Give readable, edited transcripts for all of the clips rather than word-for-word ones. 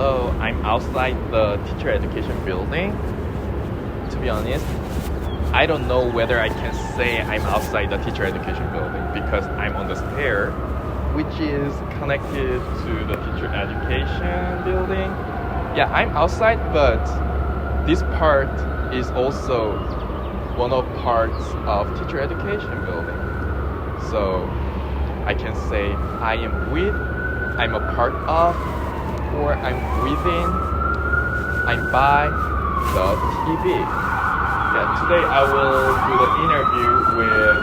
hello, I'm outside the teacher education building. To be honest, I don't know whether I can say I'm outside the teacher education building because I'm on the stair, which is connected to the teacher education building. Yeah, I'm outside, but this part is also one of parts of teacher education building. So I can say I'm a part of, or I'm within, I'm by the TV. Yeah, today I will do the interview with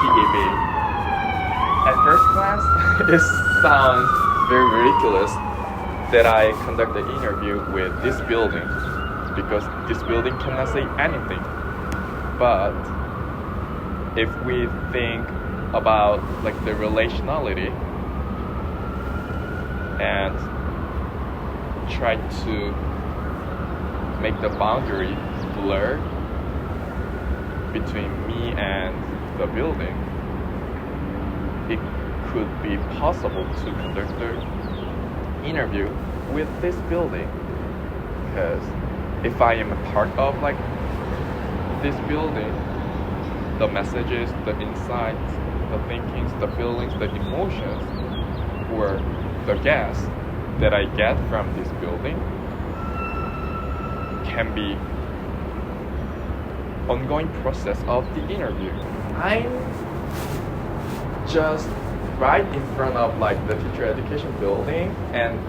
TV. At first glance, it sounds very ridiculous that I conduct the interview with this building because this building cannot say anything. But if we think about like the relationality and try to make the boundary blur between me and the building, it could be possible to conduct the interview with this building. Because if I am a part of like this building, the messages, the insights, the thinkings, the feelings, the emotions, or the gas that I get from this building can be ongoing process of the interview. I'm just right in front of like the teacher education building, and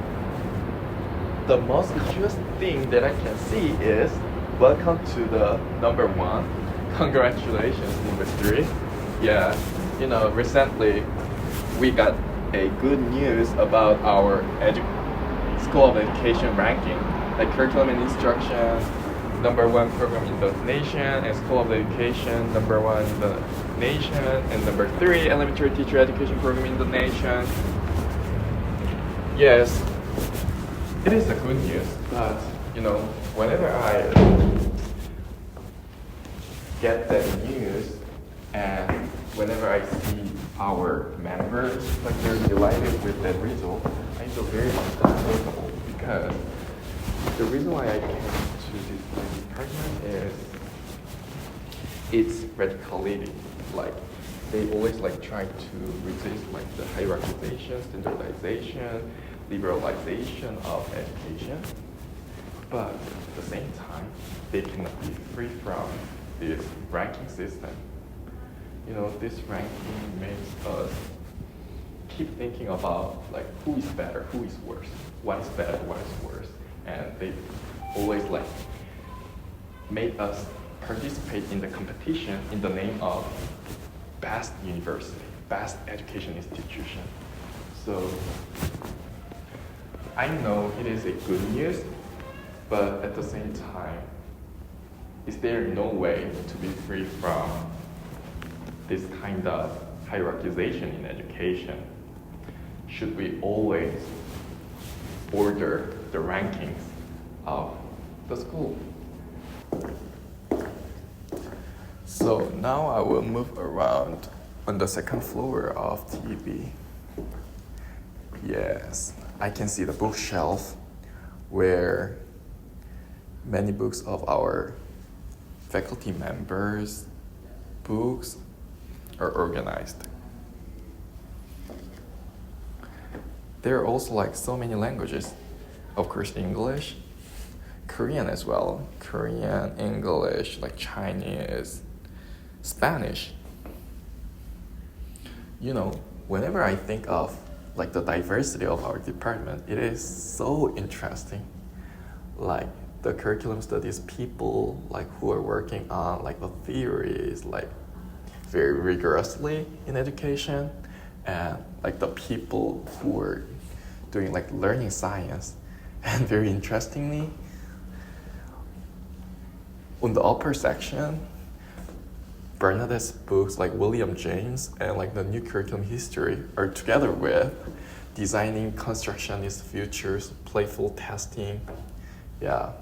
the most interesting thing that I can see is welcome to the number 1. Congratulations, number 3. Yeah, recently we got a good news about our School of Education ranking, like curriculum and instruction, number 1 program in the nation, and School of Education, number 1 in the nation, and number 3 elementary teacher education program in the nation. Yes, it is a good news, but whenever I get that news and whenever I see our members like they're delighted with that result, I feel very uncomfortable because the reason why I came to this department is its radicality. Like they always like try to resist like the hierarchization, standardization, liberalization of education, but at the same time they cannot be free from this ranking system. This ranking makes us keep thinking about like who is better, who is worse, what is better, what is worse, and they always like make us participate in the competition in the name of best university, best education institution. So I know it is a good news, but at the same time, is there no way to be free from this kind of hierarchization in education? Should we always order the rankings of the school? So now I will move around on the second floor of TV. Yes, I can see the bookshelf where many books of our faculty members' books are organized. There are also like so many languages. Of course, English, Korean as well. Korean, English, like Chinese, Spanish. Whenever I think of like the diversity of our department, it is so interesting. Like the curriculum studies people like who are working on like the theories like very rigorously in education, and like the people who are doing like learning science. And very interestingly, on the upper section, Bernadette's books like William James and like the new curriculum history are together with designing constructionist futures, playful testing. Yeah,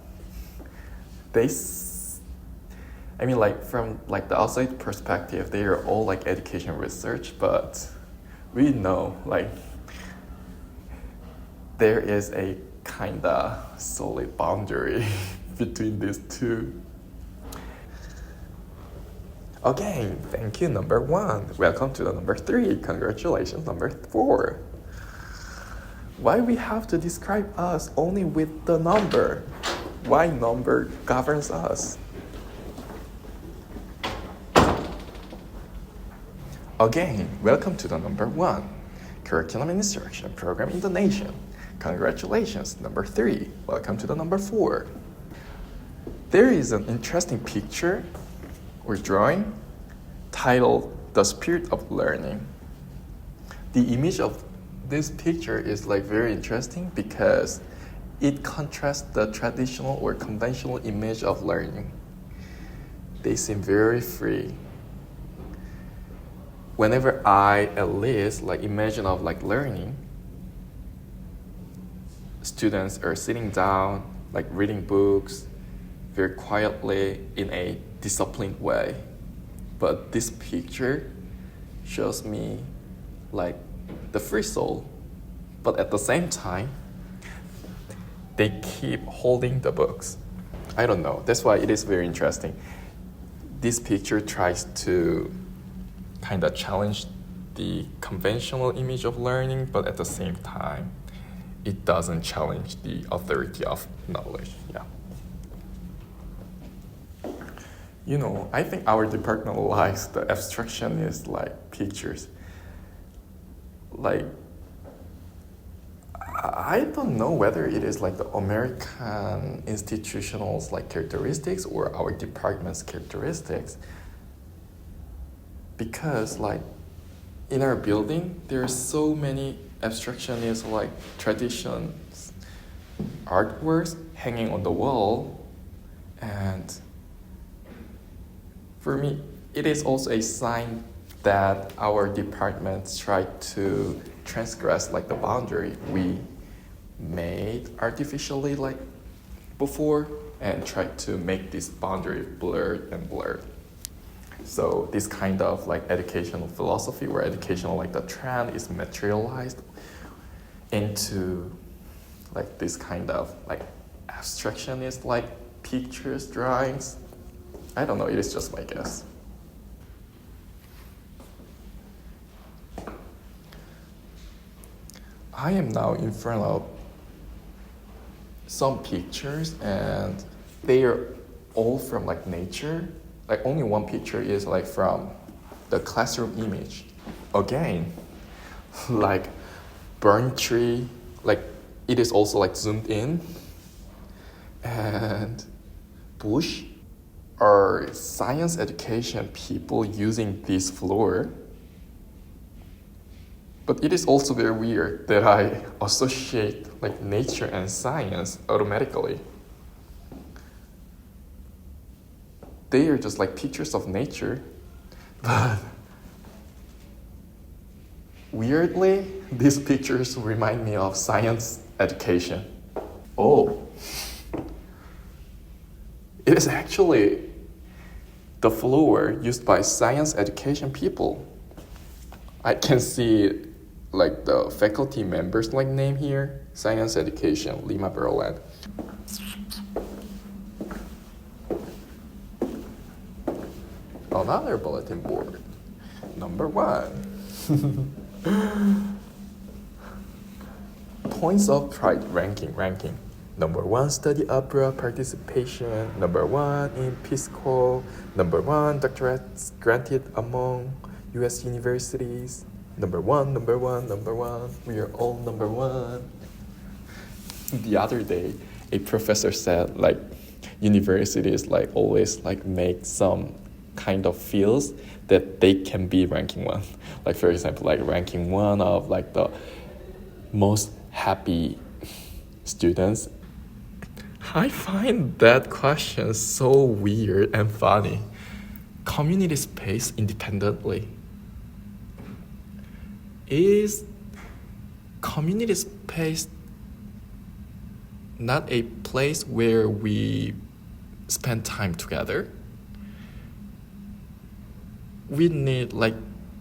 from like the outside perspective, they are all like education research, but we know like there is a kinda solid boundary between these two. Okay, thank you, number 1. Welcome to the number 3. Congratulations, number 4. Why we have to describe us only with the number? Why number governs us? Again, welcome to the number 1. Curriculum and Instruction Program in the Nation. Congratulations, number 3. Welcome to the number 4. There is an interesting picture or drawing titled The Spirit of Learning. The image of this picture is very interesting because it contrasts the traditional or conventional image of learning. They seem very free. Whenever I at least imagine of learning, students are sitting down, reading books very quietly in a disciplined way. But this picture shows me the free soul, but at the same time, they keep holding the books. I don't know. That's why it is very interesting. This picture tries to kind of challenge the conventional image of learning, but at the same time, it doesn't challenge the authority of knowledge. Yeah. I think our department likes the abstractionist pictures. I don't know whether it is the American institutional's characteristics or our department's characteristics. Because in our building, there are so many abstractionist traditions, artworks hanging on the wall, and for me, it is also a sign that our department tried to transgress the boundary we made artificially before and tried to make this boundary blurred. So this kind of educational philosophy or educational the trend is materialized into this kind of abstractionist pictures, drawings. I don't know, it is just my guess. I am now in front of some pictures and they are all from nature. Only one picture is from the classroom image. Again, burnt tree, it is also zoomed in. And bush are science education people using this floor. But it is also very weird that I associate nature and science automatically. They are just pictures of nature, but weirdly, these pictures remind me of science education. Oh, it is actually the floor used by science education people. I can see the faculty members name here, science education, Lima Berlin. Another bulletin board, number 1. Points of pride ranking. Number 1, study opera participation. Number 1 in Peace Corps. Number 1, doctorates granted among U.S. universities. Number 1. We are all number 1. The other day, a professor said universities always make some kind of fields that they can be ranking 1. For example, ranking 1 of the most happy students. I find that question so weird and funny. Community space independently. Is community space not a place where we spend time together? We need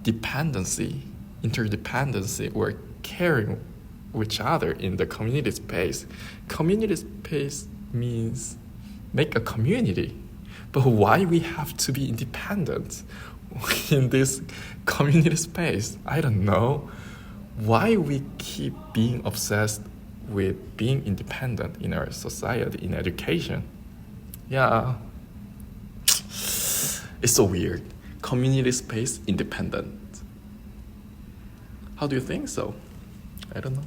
dependency, interdependency, or caring each other in the community space. Community space means make a community. But why we have to be independent in this community space? I don't know. Why we keep being obsessed with being independent in our society, in education? Yeah. It's so weird. Community space independent. How do you think so? I don't know.